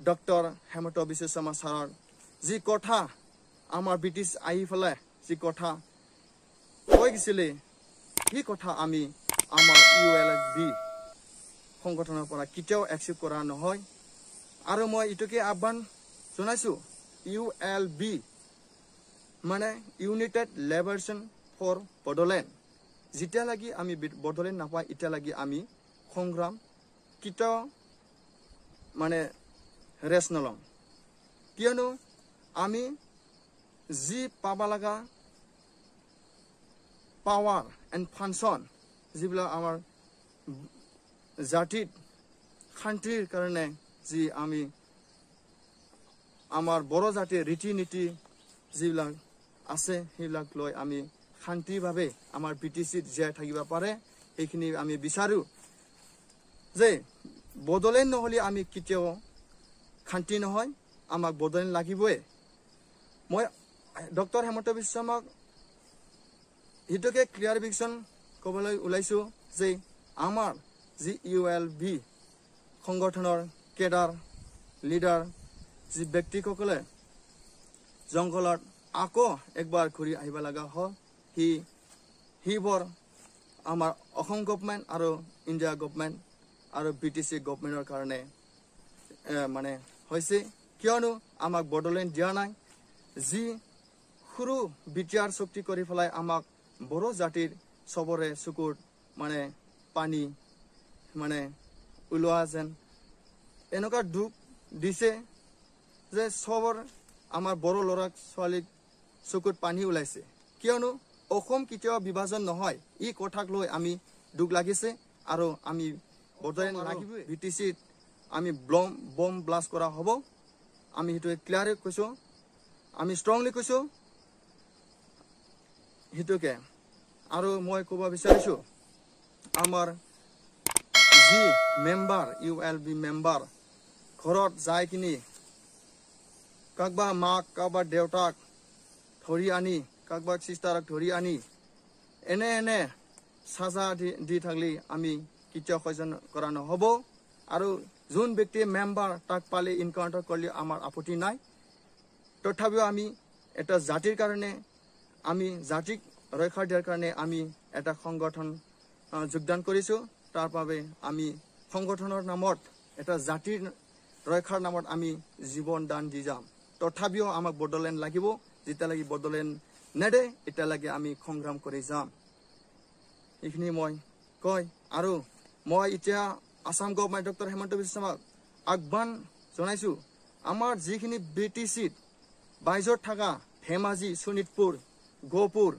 Doctor Hemanta Biswa Sarma ছাৰৰ যি কথা আমাৰ ব্ৰিটিছ আহি পেলাই যি কথা কৈ গৈছিলে সেই কথা আমি আমাৰ ULB সংগঠনৰ পৰা কেতিয়াও একচেপ্ট কৰা নহয় আৰু মই ইটোকে আহ্বান জনাইছো ULB মানে ইউনাইটেড লিবাৰেশ্যন ফৰ বডোলেণ্ড যেতিয়া লাগি আমি বডোলেণ্ড নাপায় এতিয়া লাগি আমি সংগ্ৰাম কেতিয়াও মানে ৰেষ্ট নলম কিয়নো আমি যি পাব লগা পাৱাৰ এণ্ড ফাংচন যিবিলাক আমাৰ জাতিত শান্তিৰ কাৰণে যি আমি আমাৰ বড়ো জাতিৰ ৰীতি নীতি যিবিলাক আছে সেইবিলাক লৈ আমি শান্তিভাৱে আমাৰ BTCত জীয়াই থাকিব পাৰে এইখিনি আমি বিচাৰো যে বডোলেণ্ড নহ'লে আমি কেতিয়াও শান্তি নহয় আমাক বডোলেণ্ড লাগিবই মই ডক্টৰ হেমন্ত বিশ্ব শৰ্মাক এইটোকে ক্লিয়াৰিফিকেশ্যন ক'বলৈ ওলাইছো যে আমাৰ যি ULB সংগঠনৰ কেডাৰ লিডাৰ যি ব্যক্তিসকলে জংঘলত আকৌ একবাৰ ঘূৰি আহিব লগা হ'ল সেইবোৰ আমাৰ অসম গভৰ্ণমেণ্ট আৰু ইণ্ডিয়া গভৰ্ণমেণ্ট আৰু BTC গভৰ্ণমেণ্টৰ কাৰণে মানে হৈছে কিয়নো আমাক বডোলেণ্ড দিয়া নাই যি সৰু বিটিয়াৰ শক্তি কৰি পেলাই আমাক বড়ো জাতিৰ চবৰে চকুত মানে পানী মানে ওলোৱা যেন এনেকুৱা দুখ দিছে যে চবৰ আমাৰ বড়ো ল'ৰা ছোৱালীক চকুত পানী ওলাইছে কিয়নো অসম কেতিয়াও বিভাজন নহয় এই কথাক লৈ আমি দুখ লাগিছে আৰু আমি বডোলেণ্ড লাগিবই BTCত আমি বম ব্লাষ্ট কৰা হ'ব আমি সেইটোৱে ক্লিয়াৰ কৈছো আমি ষ্ট্ৰংলি কৈছো সেইটোকে আৰু মই ক'ব বিচাৰিছো আমাৰ যি মেম্বাৰ ULB মেম্বাৰ ঘৰত যাই কিনি কাকবা মাক কাকবা দেউতাক ধৰি আনি কাকবা চিষ্টাৰক ধৰি আনি এনে সাজা দি থাকলি আমি কেতিয়াও সহ্য কৰা নহ'ব আৰু যোন ব্যক্তিয়ে মেম্বাৰ তাক পালে ইনকাউণ্টাৰ কৰিলে আমাৰ আপত্তি নাই তথাপিও আমি এটা জাতিৰ কাৰণে আমি জাতিক ৰক্ষা দিয়াৰ কাৰণে আমি এটা সংগঠন যোগদান কৰিছো তাৰ বাবে আমি সংগঠনৰ নামত এটা জাতিৰ ৰক্ষাৰ নামত আমি জীৱন দান দি যাম তথাপিও আমাক বডোলেণ্ড লাগিব যেতিয়ালৈকে বডোলেণ্ড নেদে এতিয়ালৈকে আমি সংগ্ৰাম কৰি যাম এইখিনি মই কয় আৰু মই এতিয়া আসাম গভৰ্ণমেণ্ট ডক্টৰ হেমন্ত বিশ্ব শৰ্মাক আহ্বান জনাইছো আমাৰ যিখিনি BTCত বাইজত থকা ধেমাজি শোণিতপুৰ গহপুৰ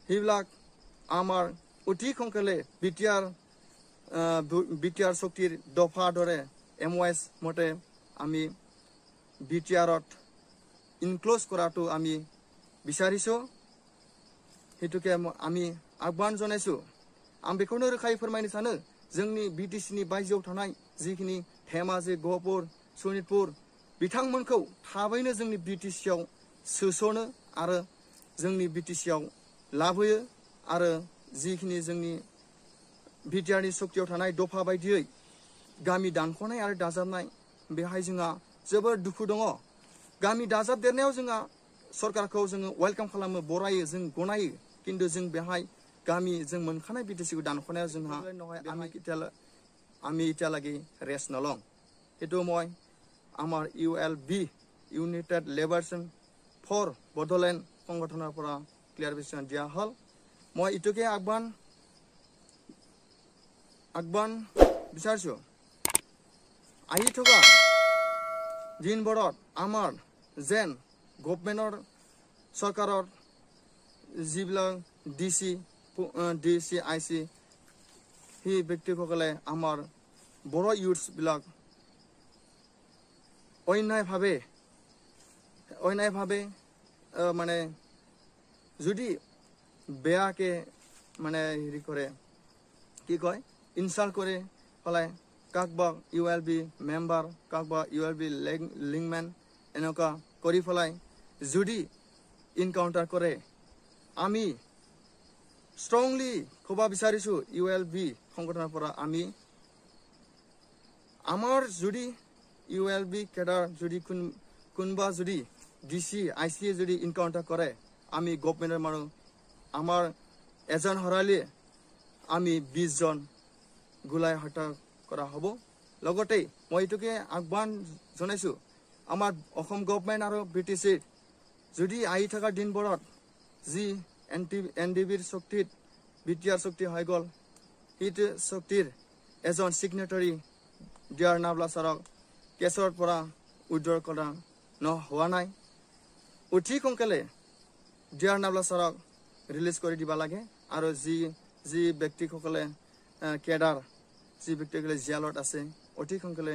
সেইবিলাক আমাৰ অতি সোনকালে বিটিআৰ শক্তিৰ দফা দৰে MOS মতে আমি বিটিআৰত ইনক্লোজ কৰাটো আমি বিচাৰিছো সেইটোকে আমি আহ্বান জনাইছো আমি বেखौनो रोखायै फोरमायनो सानो जोंनि BTCनि बायजोआव थानाय जिखिनि धेमाजि गहपुर शोणितपुर बिथांमोनखौ थाबैनो जोंनि BTCआव सोस'नो आरो जोंनि BTCआव लाबोयो आरो जिखिनि जोंनि बिटिआरनि शक्तियाव थानाय दफा बायदियै गामि दानख'नाय आरो दाजाबनाय बेहाय जोंहा जोबोर दुखु दङ गामि दाजाबदेरनायाव जोंहा सरकारखौ जोङो वेलकाम खालामो बरायो जों गनायो किन्तु जों बेहाय गामि जों मोनखानाय BTCखौ दानख'नायाव जोंहा আমি এতিয়ালৈকে ৰেষ্ট নলওঁ সেইটো মই আমাৰ ULB united liberation for Bodoland সংগঠনৰ পৰা ক্লিয়াৰিফিকেশ্যন দিয়া হ'ল মই ইটোকে আহ্বান বিচাৰিছো আহি থকা দিনবোৰত আমাৰ যেন গভৰ্ণমেণ্টৰ চৰকাৰৰ যিবিলাক DC IC সেই ব্যক্তিসকলে আমাৰ বড়ো ইউথছবিলাক অন্যায়ভাৱে মানে যদি বেয়াকে মানে হেৰি কৰে কি কয় ইনচাল্ট কৰে পেলাই কাকবা ULB মেম্বাৰ কাকবা ULB লিংমেন এনেকুৱা কৰি পেলাই যদি ইনকাউণ্টাৰ কৰে আমি ষ্ট্ৰংলি ক'ব বিচাৰিছো ULB সংগঠনৰ পৰা আমি আমাৰ যদি ULB কেডাৰ যদি কোনোবা যদি DC IC যদি ইনকাউন্টাৰ কৰে আমি গভৰ্ণমেণ্টৰ মানুহ আমাৰ এজন হৰালি আমি 20 জন গুলাই হত্যা কৰা হ'ব লগতে মই এটোকে আহ্বান জনাইছো আমাৰ অসম গভৰ্ণমেণ্ট আৰু BTC যদি আহি থকা দিনবোৰত যি NDBৰ শক্তিত বিটিআৰ শক্তি হৈ গল হিট শক্তিৰ এজন সিগনেটাৰী ডিআৰ নাবলা ছাৰক কেছৰ পৰা উদ্ধাৰ কৰা হোৱা নাই অতি সোনকালে ডিআৰ নাবলা ছাৰক ৰিলিজ কৰি দিব লাগে আৰু যি ব্যক্তিসকলে কেডাৰ যি ব্যক্তিসকলে জেলত আছে অতি সোনকালে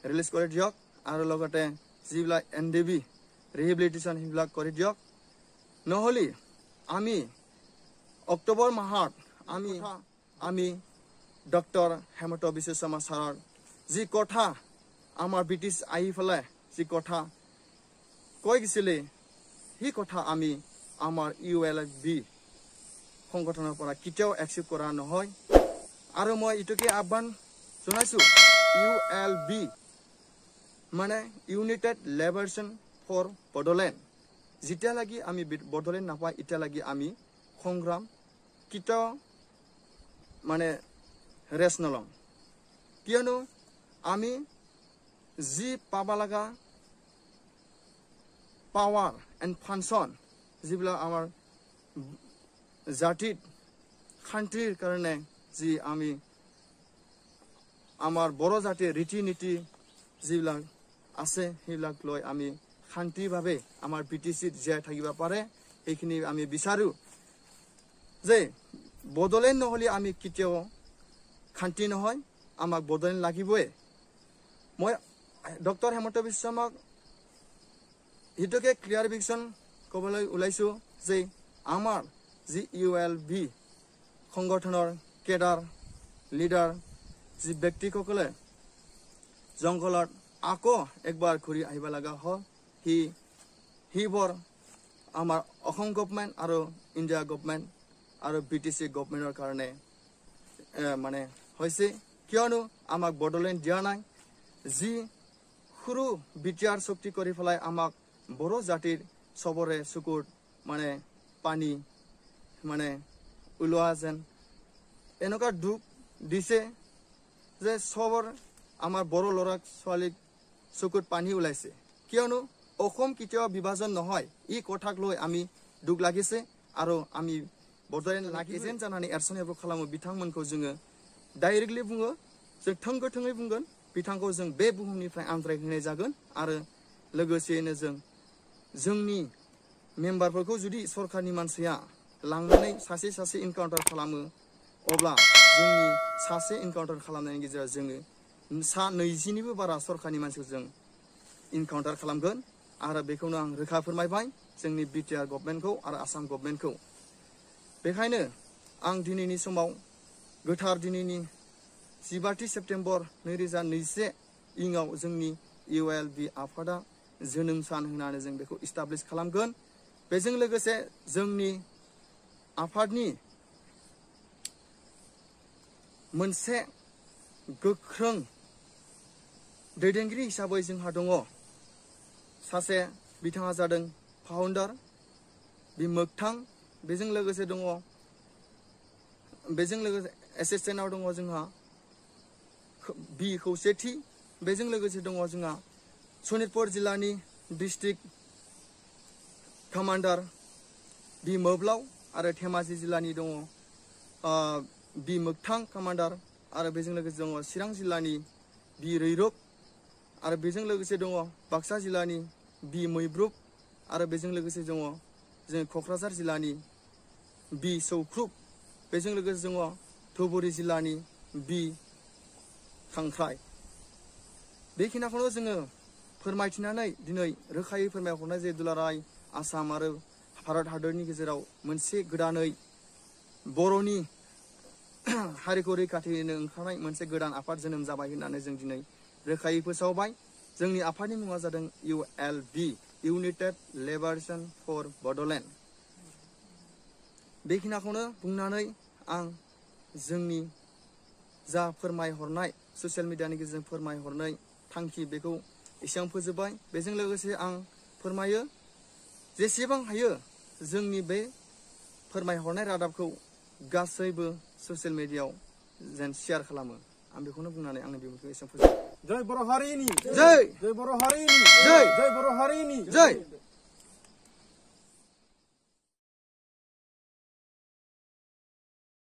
ৰিলিজ কৰি দিয়ক আৰু লগতে যিবিলাক NDB ৰিহেবিলিটেশ্যন হিবিলাক কৰি দিয়ক নহলি আমি অক্টোবৰ মাহত আমি ডক্টৰ হেমন্ত বিশ্ব শৰ্মা ছাৰৰ যি কথা আমাৰ ব্ৰিটিছ আহি ফেলে যি কথা কৈ গৈছিলে সেই কথা আমি আমাৰ ULB সংগঠনৰ পৰা কেতিয়াও একচেপ্ট কৰা নহয় আৰু মই এটোকে আহ্বান জনাইছো ULB মানে ইউনাইটেড লিবাৰেশ্যন ফৰ বডোলেণ্ড যেতিয়া লাগি আমি বডোলেণ্ড নাপায় এতিয়া লাগি আমি সংগ্ৰাম কেতিয়াও মানে ৰেষ্ট নলম কিয়নো আমি যি পাবা লগা পাৱাৰ এণ্ড ফাংচন যিবিলাক আমাৰ জাতিত শান্তিৰ কাৰণে যি আমি আমাৰ বড়ো জাতিৰ ৰীতি নীতি যিবিলাক আছে সেইবিলাক লৈ আমি শান্তিভাৱে আমাৰ BTCত জীয়াই থাকিব পাৰে এইখিনি আমি বিচাৰো যে বদলেন নহলে আমি কেতিয়াও শান্তি নহয় আমাক বদলেন লাগিবই মই ডক্টৰ হেমন্ত বিশ্ব শৰ্মাক হিটোকে ক্লিয়াৰিফিকেশ্যন ক'বলৈ ওলাইছো যে আমাৰ যি ULB সংগঠনৰ কেডাৰ লিডাৰ যি ব্যক্তিসকলে জংঘলত আকৌ একবাৰ ঘূৰি আহিব লগা হয় হিবৰ আমাৰ অসম গভৰ্ণমেণ্ট আৰু ইণ্ডিয়া গভৰ্ণমেণ্ট আৰু BTC গভৰ্ণমেণ্টৰ কাৰণে মানে হৈছে কিয়নো আমাক বডোলেণ্ড দিয়া নাই যি সৰু বিটিআৰ শক্তি কৰি ফেলাই আমাক বড়ো জাতিৰ সবৰে চকুত মানে পানী মানে ওলোৱা যেন এনেকুৱা দুখ দিছে যে সবৰ আমাৰ বড়ো ল'ৰা ছোৱালীক চকুত পানী ওলাইছে কিয়নো অসম কেতিয়াও বিভাজন নহয় এই কথাক লৈ আমি দুখ লাগিছে আৰু আমি বডোলেণ্ড লাগি যেন জানাनै এৰसन एबो खालामो बिथांमोनखौ जोङो डाइरेक्टली बुङो जों थोंगोथोङै बुंगोन बिथांखौ जों बे बुहुमनिफ्राय आनज्रायहोनाय जागोन आरो लोगोसेयैनो जों जोंनि मेम्बारफोरखौ जुदि सरकारनि मानसिया लांनानै सासे इनकाउन्टार खालामो अब्ला जोंनि सासे इनकाउन्टार खालामनायनि गेजेराव जोङो 20निबो बारा सरकारनि मानसिखौ जों इनकाउन्टार खालामगोन आरो बेखौनो आं रोखा फोरमायबाय जोंनि बिटिआर गभर्नमेन्टखौ आरो आसाम गभर्नमेन्टखौ बेखायनो आं दिनैनि समाव गोथार दिनैनि 15 सेप्तेम्बर 2021 इङाव जोंनि ULB आफादा जोनोम सान होनानै जों बेखौ इस्टाब्लिश खालामगोन बेजों लोगोसे जोंनि आफादनि मोनसे गोख्रों दैदेनगिरि हिसाबै जोंहा दङ सासे बिथाङा जादों फाउन्डार बिमोगथां बेजों लोगोसे दङ एसिस्टेन्टआव दङ जोंहा बि खौसेथि बेजों लोगोसे दङ जोंहा सनितपुर जिल्लानि डिस्ट्रिक्ट कमान्डार बि मोब्लाव आरो धेमाजि जिल्लानि दङ बि मोगथां कमान्डार आरो बेजों लोगोसे दङ चिरां जिल्लानि बि रैरुब आरो बेजों लोगोसे दङ बाक्सा जिल्लानि बि मैब्रुब आरो बेजों लोगोसे दङ जों क'क्राझार जिल्लानि बि सौख्रुब बेजों लोगोसे दङ धुबुरी जिल्लानि बि खांख्राय बेखिनिखौनो जोङो फोरमायथिनानै दिनै रोखायै फोरमायहरनाय जे दुलाराय आसाम आरो भारत हादरनि गेजेराव मोनसे गोदानै बर'नि हारिखौ रैखाथि होनो ओंखारनाय मोनसे गोदान आफाद जोनोम जाबाय होननानै जों दिनै रोखायै फोसावबाय जोंनि आफादनि मुङा जादों ULB इउनाइटेड लिबारेशन फर बडोलेण्ड बेखिनिखौनो बुंनानै आं जोंनि जा फोरमायहरनाय ससियेल मिडियानि गेजेरजों फोरमायहरनाय थांखि बेखौ एसेबां फोजोबबाय। बेजों लोगोसे आं फोरमायो जेसेबां हायो जोंनि बे फोरमायहरनाय रादाबखौ गासैबो ससियेल मिडियायाव जेन शेयार खालामो। आं बेखौनो बुंनानै आंनि बिबुंथिखौ एसेबां फोजोबबाय। जय बर' हारिनि जय जय बर' हारिनि जय जय बर' हारिनि जय